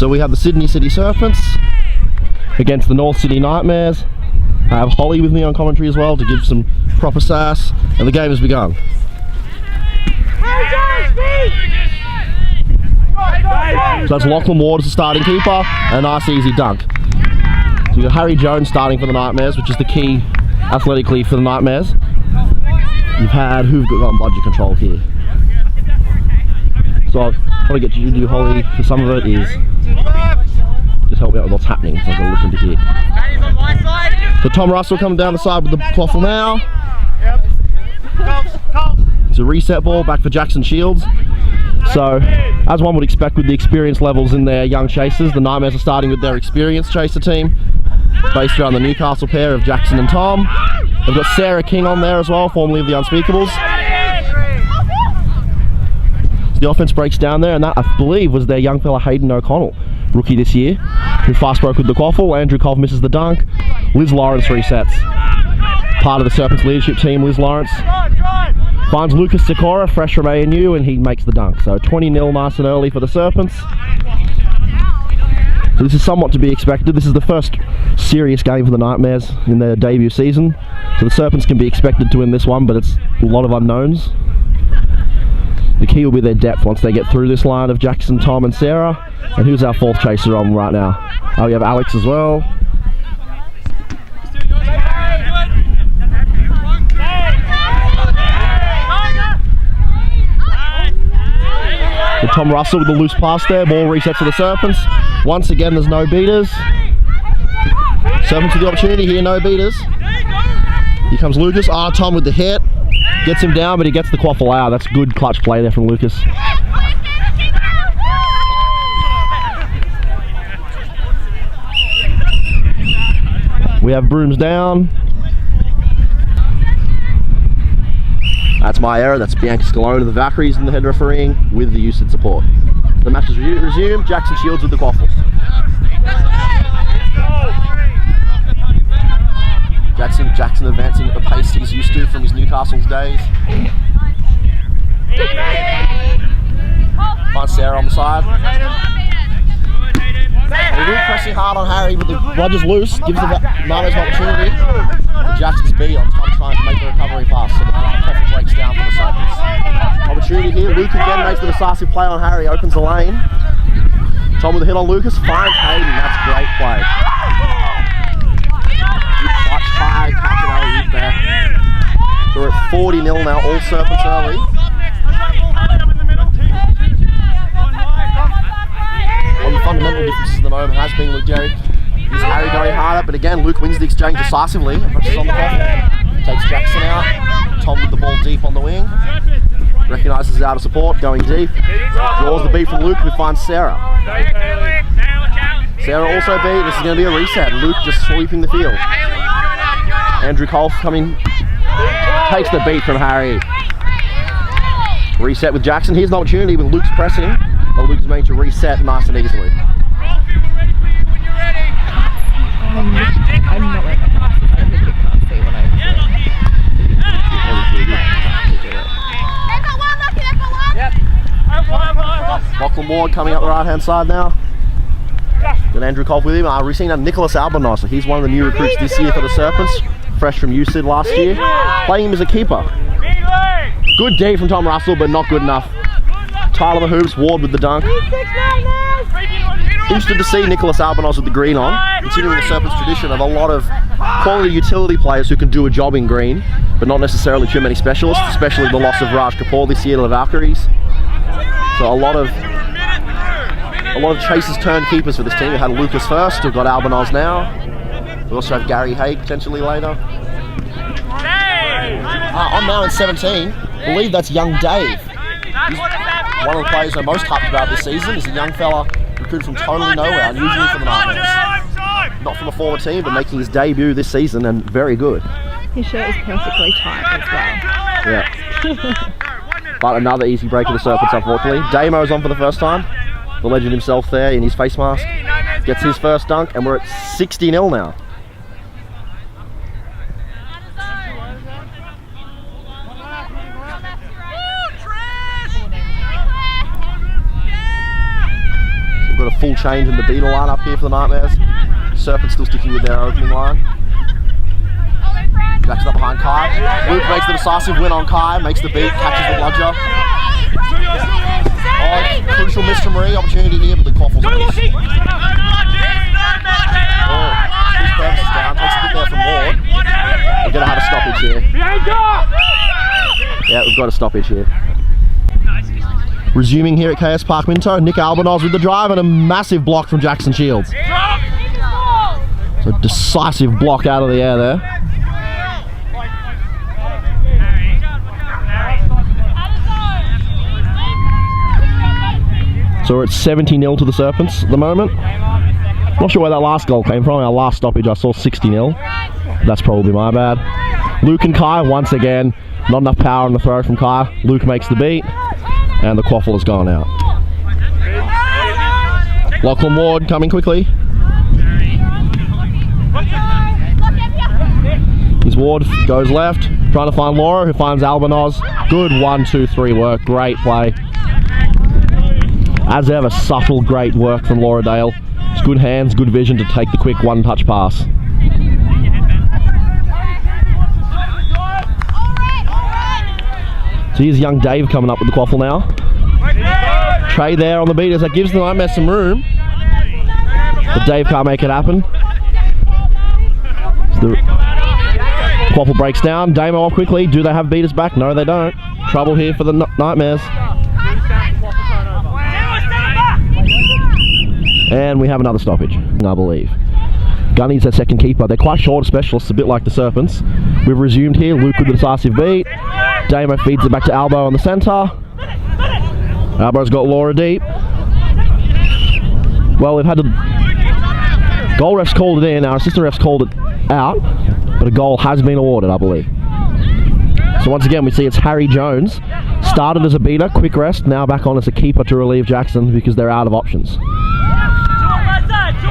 So we have the Sydney City Serpents against the North Sydney Nightmares. I have Holly with me on commentary as well to give some proper sass, and the game has begun. So that's Lachlan Ward as the starting keeper, and a nice easy dunk. So you've got Harry Jones starting for the Nightmares, which is the key athletically for the Nightmares. You've had who've got budget control here. So I'll probably get you to do Holly for some of it is just help me out with what's happening, so I've got to look into here. So Tom Russell coming down the side with the quaffle now. It's a reset ball back for Jackson Shields. So, as one would expect with the experience levels in their young chasers, the Nightmares are starting with their experienced chaser team, based around the Newcastle pair of Jackson and Tom. They've got Sarah King on there as well, formerly of the Unspeakables. So the offense breaks down there, and that, I believe, was their young fella Hayden O'Connell, rookie this year, who fast broke with the quaffle. Andrew Kolf misses the dunk. Liz Lawrence resets. Part of the Serpents leadership team, Liz Lawrence finds Lucas Sikora, fresh from ANU, and he makes the dunk. So 20-0 nice and early for the Serpents. So this is somewhat to be expected. This is the first serious game for the Nightmares in their debut season. So the Serpents can be expected to win this one, but it's a lot of unknowns. The key will be their depth once they get through this line of Jackson, Tom and Sarah. And who's our fourth chaser on right now? Oh, we have Alex as well. Tom Russell with the loose pass there, ball resets to the Serpents. Once again, there's no beaters. Serpents with the opportunity here, no beaters. Here comes Lucas. Tom with the hit. Gets him down, but he gets the quaffle out. That's good clutch play there from Lucas. We have brooms down. That's my error. That's Bianca Scalone of the Valkyries in the head refereeing with the USYD support. The match is resumed. Jackson Shields with the quaffles. Jackson advancing at the pace he's used to from his Newcastle's days. Finds Sarah on the side. They're really pressing hard on Harry, but the Rogers loose gives the Nightmares an opportunity. Jackson's beat on Tom trying to make the recovery pass, so the pressure breaks down for the Serpents. Opportunity here. Luke again makes the decisive play on Harry, opens the lane. Tom with a hit on Lucas, finds Hayden. That's great play. Good clutch high, catch and alley there. So we're at 40-0 now, all Serpents early. One of the fundamental differences at the moment has been Luke Jerry. Is Harry going harder, but again, Luke wins the exchange decisively. Rushes on the ball, takes Jackson out. Tom with the ball deep on the wing. Recognises his out of support, going deep. Draws the beat from Luke, who finds Sarah. Sarah also beat. This is going to be a reset. Luke just sweeping the field. Andrew Kolf coming, takes the beat from Harry. Reset with Jackson. Here's an opportunity with Luke's pressing, but Luke is going to reset nice and easily. I'm not ready. I really can't see when Lachlan Ward coming up the right hand side now. Got Andrew Kolf with him. We've seen Nicholas Albanos. He's one of the new recruits this year for the Serpents, fresh from USYD last year. Playing him as a keeper. Good D from Tom Russell, but not good enough. Tyler the hoops, Ward with the dunk. Interested to see Nicholas Albanos with the green on, continuing the Serpents tradition of a lot of quality utility players who can do a job in green, but not necessarily too many specialists, especially the loss of Raj Kapoor this year to the Valkyries. So a lot of chasers turned keepers for this team. We had Lucas first, we've got Albanos now. We also have Gary Haig potentially later. I'm now in 17. I believe that's young Dave. He's one of the players I'm most hyped about this season. He's a young fella recruited from totally nowhere, unusually for the Nightmares. Not from a former team, but making his debut this season, and very good. His shirt is perfectly tight as well. Yeah. But another easy break of the Serpents, unfortunately. Damo's on for the first time. The legend himself there in his face mask. Gets his first dunk, and we're at 60-0 now. full change in the beater line up here for the Nightmares. Serpents still sticking with their opening line. Backs it up behind Kai. Luke makes the decisive win on Kai, makes the beat, catches the bludger. Oh, crucial miss from Marie, opportunity here, but the Quaffle's on this. Oh, his purpose is down, takes a bit there from Ward. We're going to have a stoppage here. Yeah, we've got a stoppage here. Resuming here at Kayess Park Minto, Nick Albanaz with the drive and a massive block from Jackson Shields. So decisive block out of the air there. So we're at 70-0 to the Serpents at the moment. Not sure where that last goal came from. Our last stoppage I saw 60-0. That's probably my bad. Luke and Kai once again. Not enough power on the throw from Kai. Luke makes the beat. And the Quaffle has gone out. Lachlan Ward coming quickly. His Ward goes left. Trying to find Laura, who finds Albanaz. Good 1-2-3 work. Great play. As ever, subtle, great work from Laura Dale. It's good hands, good vision to take the quick one-touch pass. So here's young Dave coming up with the Quaffle now. Trey there on the beat as that gives the Nightmares some room. But Dave can't make it happen. So the Quaffle breaks down. Damo off quickly. Do they have beaters back? No, they don't. Trouble here for the Nightmares. And we have another stoppage, I believe. Gunny's their second keeper. They're quite short specialists, a bit like the Serpents. We've resumed here. Luke with the decisive beat. Damo feeds it back to Albo on the centre. Albo's got Laura deep. Well, we've had the goal refs called it in. Our assistant refs called it out, but a goal has been awarded, I believe. So once again, we see it's Harry Jones. Started as a beater, quick rest, now back on as a keeper to relieve Jackson because they're out of options.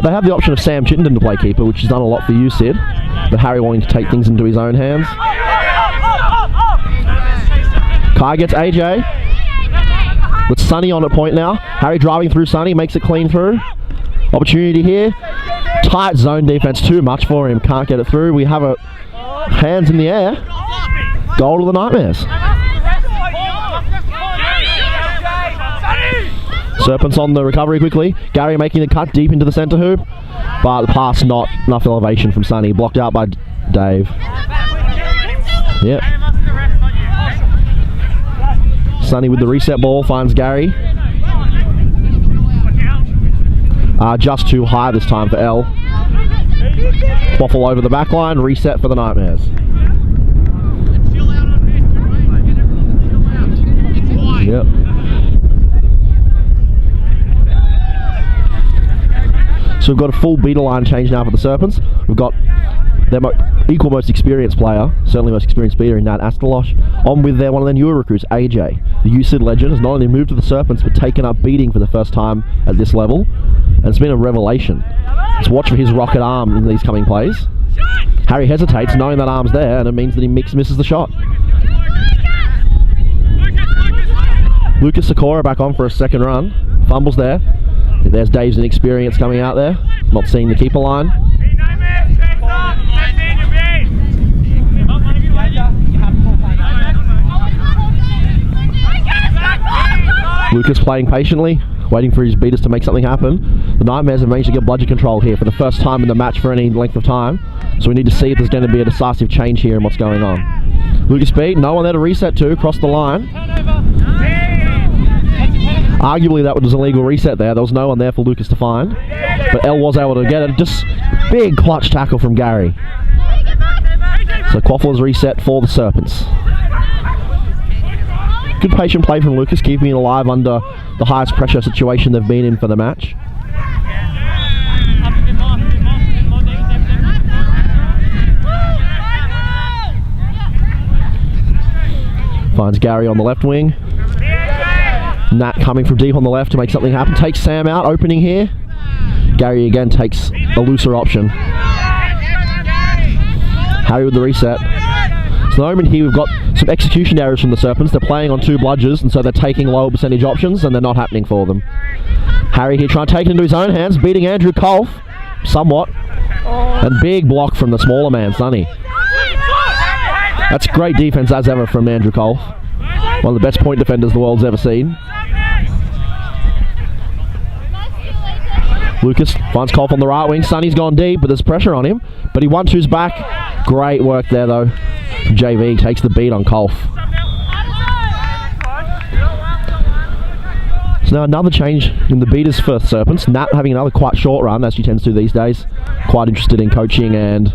They have the option of Sam Chittenden to play keeper, which has done a lot for you, Sid. But Harry wanting to take things into his own hands. Kai gets AJ. With Sonny on at point now. Harry driving through Sonny, makes it clean through. Opportunity here. Tight zone defense, too much for him. Can't get it through. We have a hands in the air. Goal to the Nightmares. Serpents on the recovery quickly. Gary making the cut deep into the centre hoop. But the pass not enough elevation from Sonny. Blocked out by Dave. Yep. Sonny with the reset ball finds Gary. Just too high this time for L. Quaffle over the back line. Reset for the Nightmares. Yep. So we've got a full beater line change now for the Serpents. We've got their equal most experienced player, certainly most experienced beater in Nat Astelosh, on with one of their newer recruits, AJ. The USYD legend has not only moved to the Serpents but taken up beating for the first time at this level, and it's been a revelation. Let's watch for his rocket arm in these coming plays. Harry hesitates, knowing that arm's there, and it means that he misses the shot. Lucas Sikora back on for a second run. Fumbles there. There's Dave's inexperience coming out there. Not seeing the keeper line. Lucas playing patiently, waiting for his beaters to make something happen. The Nightmares have managed to get bludger control here for the first time in the match for any length of time. So we need to see if there's going to be a decisive change here in what's going on. Lucas beat, no one there to reset to, cross the line. Arguably that was an illegal reset there. There was no one there for Lucas to find. But L was able to get it. Just big clutch tackle from Gary. So Quaffle's reset for the Serpents. Good patient play from Lucas, keeping it alive under the highest pressure situation they've been in for the match. Finds Gary on the left wing. Nat coming from deep on the left to make something happen. Takes Sam out, opening here. Gary again takes a looser option. Harry with the reset. So at the moment here we've got some execution errors from the Serpents. They're playing on two bludgers, and so they're taking lower percentage options, and they're not happening for them. Harry here trying to take it into his own hands, beating Andrew Kolf somewhat. And big block from the smaller man, Sonny. That's great defense as ever from Andrew Kolf. One of the best point defenders the world's ever seen. Lucas finds Kolf on the right wing. Sonny's gone deep, but there's pressure on him. But he 1-2's back. Great work there, though. JV takes the beat on Kolf. So now another change in the beaters for Serpents. Nat having another quite short run, as she tends to these days. Quite interested in coaching and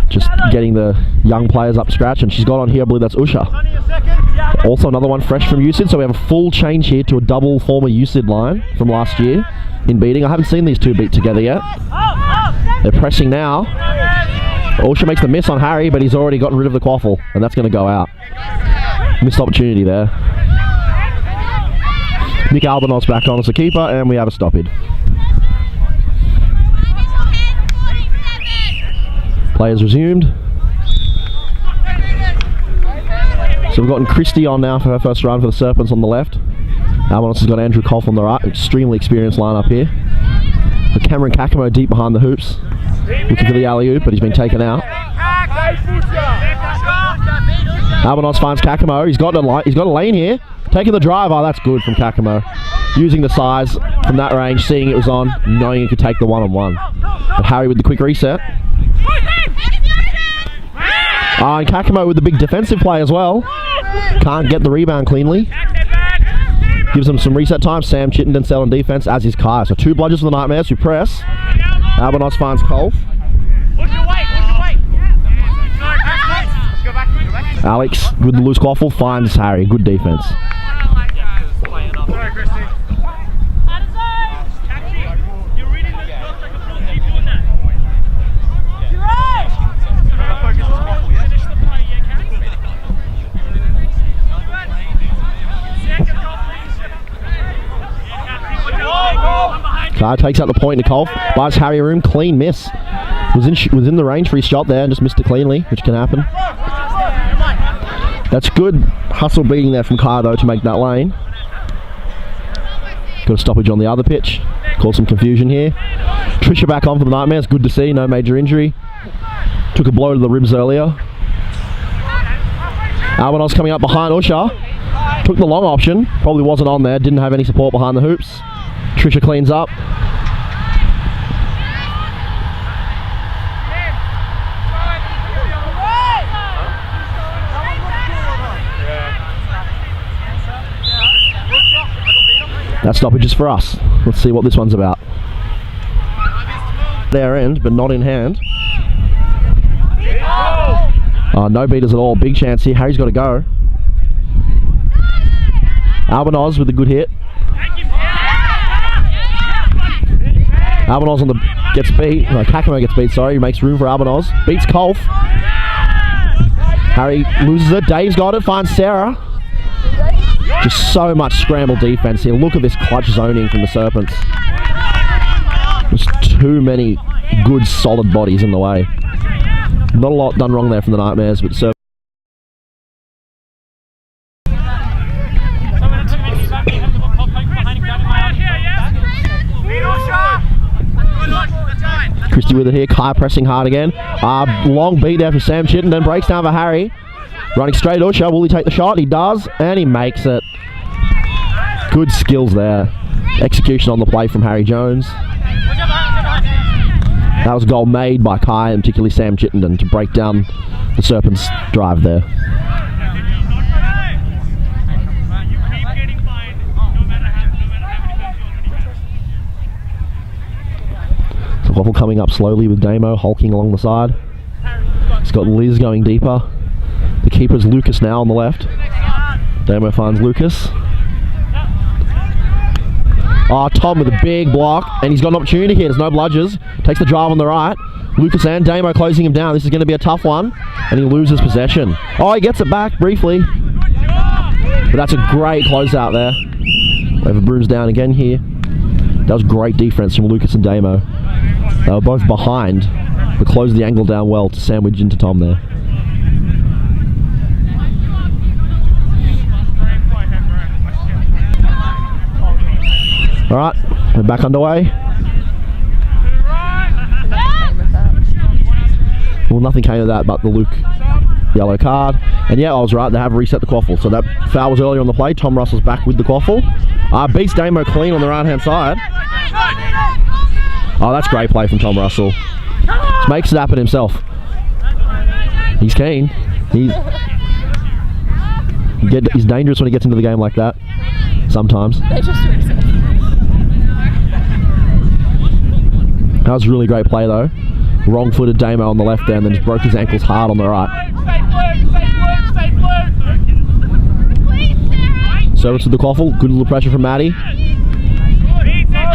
just getting the young players up to scratch. And she's got on here, I believe that's Usha. Also another one fresh from USYD. So we have a full change here to a double former USYD line from last year in beating. I haven't seen these two beat together yet. They're pressing now. Usha makes the miss on Harry, but he's already gotten rid of the quaffle, and that's going to go out. Missed opportunity there. Nick Albanos back on as a keeper, and we have a stoppage. Players resumed. So we've gotten Christy on now for her first run for the Serpents on the left. Albanos has got Andrew Kolf on the right. Extremely experienced lineup here. The Cameron Kakamo deep behind the hoops. Looking for the alley-oop, but he's been taken out. Albanos finds Kakamo. He's got a lane here. Taking the drive. Oh, that's good from Kakamo. Using the size from that range, seeing it was on, knowing he could take the one-on-one. But Harry with the quick reset. And Kakamo with the big defensive play as well. Can't get the rebound cleanly. Gives them some reset time. Sam Chittenden still on defense, as is Kai. So 2 bludgers for the Nightmares who press. Albanos finds Kolf. Alex with the loose quaffle finds Harry. Good defense. Kai takes out the point to Kolf. Buys Harry room. Clean miss. Was in the range for his shot there and just missed it cleanly, which can happen. That's good hustle beating there from Kai though to make that lane. Got a stoppage on the other pitch. Caused some confusion here. Trisha back on for the Nightmares. Good to see. No major injury. Took a blow to the ribs earlier. Albanos coming up behind Usha. Took the long option. Probably wasn't on there. Didn't have any support behind the hoops. Trisha cleans up. That stoppage is for us. Let's see what this one's about. Their end, but not in hand. No beaters at all. Big chance here. Harry's got to go. Albanos with a good hit. Albanos gets beat. No, Kakamo gets beat, sorry. He makes room for Albanos. Beats Kolf. Harry loses it. Dave's got it. Finds Sarah. Just so much scramble defense here. Look at this clutch zoning from the Serpents. There's too many good solid bodies in the way. Not a lot done wrong there from the Nightmares, but Serpents. Christy with it here. Kai pressing hard again. Long beat there for Sam Chittenden. Breaks down for Harry. Running straight at Usha. Will he take the shot? He does, and he makes it. Good skills there. Execution on the play from Harry Jones. That was a goal made by Kai, and particularly Sam Chittenden, to break down the Serpents' drive there. So Waffle coming up slowly with Damo hulking along the side. He's got Liz going deeper. The keeper's Lucas now on the left. Damo finds Lucas. Tom with a big block, and he's got an opportunity here. There's no bludgers. Takes the drive on the right. Lucas and Damo closing him down. This is going to be a tough one, and he loses possession. He gets it back briefly. But that's a great closeout there. We have a brooms down again here. That was great defense from Lucas and Damo. They were both behind, but closed the angle down well to sandwich into Tom there. Alright, And back underway. Well, nothing came of that but the Luke yellow card. And yeah, I was right, they have reset the quaffle. So that foul was earlier on the play. Tom Russell's back with the quaffle. Beats Damo clean on the right hand side. Oh, that's great play from Tom Russell. Just makes it happen himself. He's keen. He's dangerous when he gets into the game like that. Sometimes. That was a really great play though. Wrong-footed Damo on the left there and then just broke his ankles hard on the right. Serpents with the quaffle. Good little pressure from Maddie.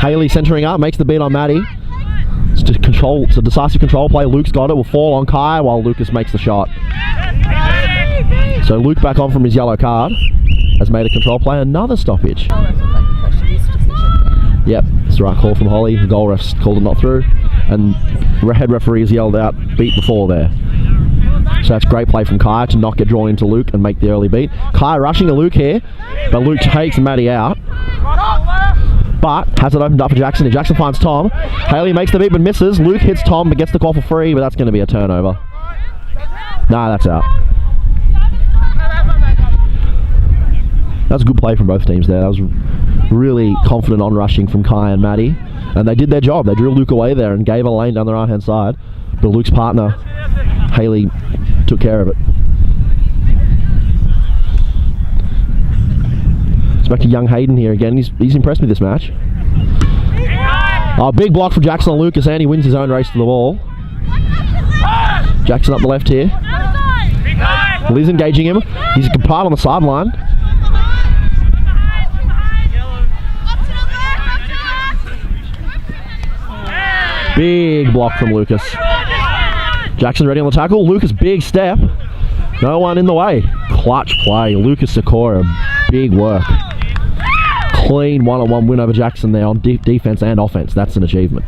Haley centering up, makes the beat on Maddie. It's a decisive control play. Luke's got it. Will fall on Kai while Lucas makes the shot. So Luke back on from his yellow card has made a control play. Another stoppage. Yep, it's the right call from Holly. The goal ref's called it not through. And head referee has yelled out beat before there. So that's great play from Kai to not get drawn into Luke and make the early beat. Kai rushing to Luke here, but Luke takes Maddie out. But has it opened up for Jackson. Jackson finds Tom. Haley makes the beat but misses. Luke hits Tom but gets the call for free, but that's going to be a turnover. Nah, that's out. That was a good play from both teams there. That was really confident on rushing from Kai and Maddie. And they did their job. They drew Luke away there and gave a lane down the right hand side. But Luke's partner, Haley, took care of it. It's back to young Hayden here again. He's impressed me this match. Oh, big block from Jackson on Lucas and he wins his own race to the ball. Jackson up the left here. Liz engaging him. He's a good part on the sideline. Big block from Lucas. Jackson ready on the tackle. Lucas, big step. No one in the way. Clutch play. Lucas Sikora, big work. Clean one-on-one win over Jackson there on defense and offense. That's an achievement.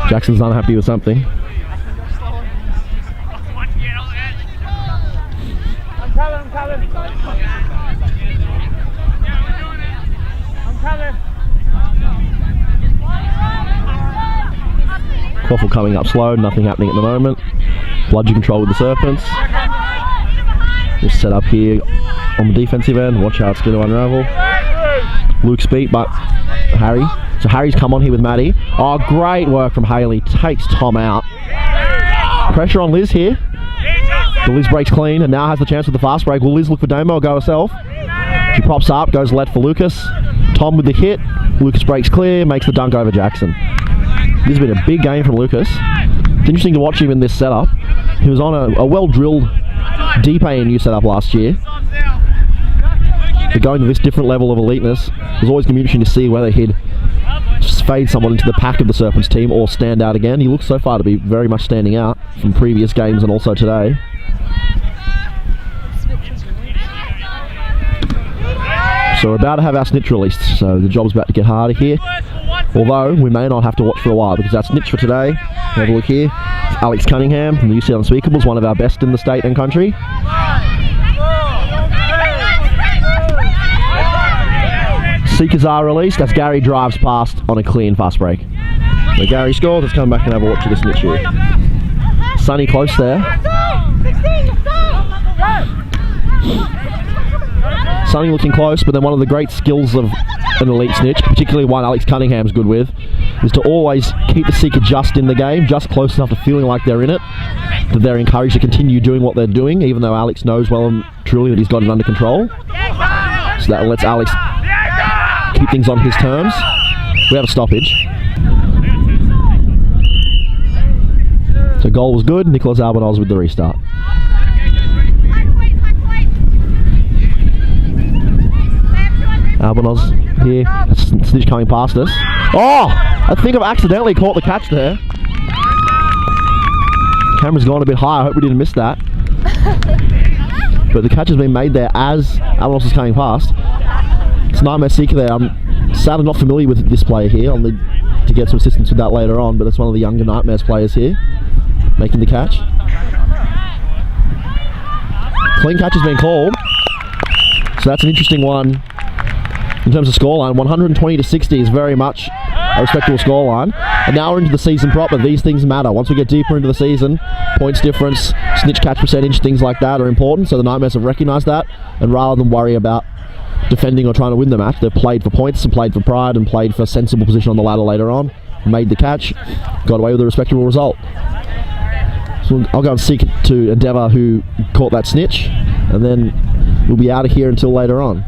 Jackson's unhappy with something. I'm coming. Quaffle coming up slow, nothing happening at the moment. Bludger control with the Serpents. Just set up here on the defensive end. Watch how it's going to unravel. Luke's beat, but Harry. So Harry's come on here with Maddie. Oh, great work from Haley. Takes Tom out. Pressure on Liz here. The Liz breaks clean and now has the chance with the fast break. Will Liz look for Damo or go herself? She props up, goes left for Lucas. Tom with the hit. Lucas breaks clear, makes the dunk over Jackson. This has been a big game from Lucas. It's interesting to watch him in this setup. He was on a well-drilled deep ANU setup last year. But going to this different level of eliteness, it was always going to be interesting to see whether he'd just fade someone into the pack of the Serpents team or stand out again. He looks so far to be very much standing out from previous games and also today. So we're about to have our Snitch released, so the job's about to get harder here. Although we may not have to watch for a while because our Snitch for today, have a look here, it's Alex Cunningham from the USYD Unspeakables, one of our best in the state and country. Seekers are released as Gary drives past on a clean fast break. So Gary scores, let's come back and have a watch of the Snitch here. Sunny close there. Sunny looking close, but then one of the great skills of an elite Snitch, particularly one Alex Cunningham's good with, is to always keep the Seeker just in the game, just close enough to feeling like they're in it, that they're encouraged to continue doing what they're doing, even though Alex knows well and truly that he's got it under control. So that lets Alex keep things on his terms. We have a stoppage. So goal was good, Nicholas Albanaz with the restart. Albanaz here, Snitch coming past us. Oh! I think I've accidentally caught the catch there. Camera's gone a bit high, I hope we didn't miss that. But the catch has been made there as Albanaz is coming past. It's Nightmare Seeker there. I'm sadly not familiar with this player here. I'll need to get some assistance with that later on, but it's one of the younger Nightmares players here, making the catch. Clean catch has been called. So that's an interesting one in terms of scoreline. 120 to 60 is very much a respectable scoreline. And now we're into the season proper. These things matter. Once we get deeper into the season, points difference, snitch catch percentage, things like that are important. So the Nightmares have recognised that. And rather than worry about defending or trying to win the match, they've played for points and played for pride and played for a sensible position on the ladder later on. Made the catch, got away with a respectable result. So I'll go and seek it to Endeavour, who caught that snitch, and then we'll be out of here until later on.